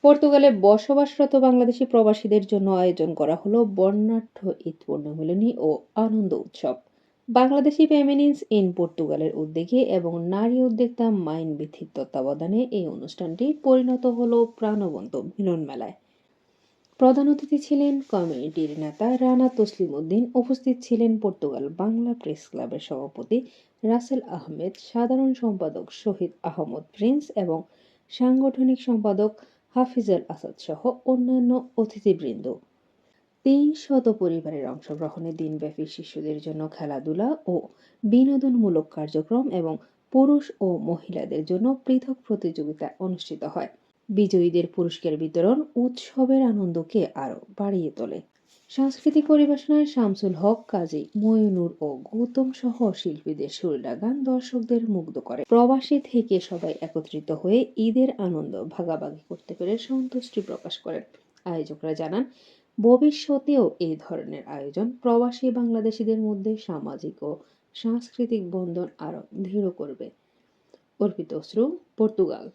পর্তুগালে বসবাসরত বাংলাদেশি প্রবাসীদের জন্য আয়োজন করা হলো বর্ণাঢ্য ঈদ পুণ্যমিলনী ও আনন্দ উৎসব। বাংলাদেশি ফেমিনিনস ইন পর্তুগালের উদ্যোগে এবং নারী উদ্যোক্তা মাইন বিথির তত্ত্বাবধানে এই অনুষ্ঠানটি পরিণত হলো প্রাণবন্ত মিলন মেলায়। প্রধান অতিথি ছিলেন কমিউনিটির নেতা রানা তসলিম উদ্দিন, উপস্থিত ছিলেন পর্তুগাল বাংলা প্রেস ক্লাবের সভাপতি রাসেল আহমেদ, সাধারণ সম্পাদক শহীদ আহমদ প্রিন্স এবং সাংগঠনিক সম্পাদক হাফিজাল আসাদ সহ অন্যান্য অতিথিবৃন্দ। ৩০০ পরিবারের অংশগ্রহণে দিনব্যাপী শিশুদের জন্য খেলাধুলা ও বিনোদনমূলক কার্যক্রম এবং পুরুষ ও মহিলাদের জন্য পৃথক প্রতিযোগিতা অনুষ্ঠিত হয়। বিজয়ীদের পুরস্কার বিতরণ উৎসবের আনন্দকে আরো বাড়িয়ে তোলে। সাংস্কৃতিক পরিবেশনায় শামসুল হক, কাজী মইনুর ও গৌতম সহ শিল্পীদের সুরেলা গান দর্শকদের মুগ্ধ করে। প্রবাসী থেকে সবাই একত্রিত হয়ে ঈদের আনন্দ ভাগাভাগি করতে পেরে সন্তুষ্টি প্রকাশ করেন। আয়োজকরা জানান, ভবিষ্যতেও এই ধরনের আয়োজন প্রবাসী বাংলাদেশিদের মধ্যে সামাজিক ও সাংস্কৃতিক বন্ধন আরো দৃঢ় করবে। অর্পিত অশ্রু, পর্তুগাল।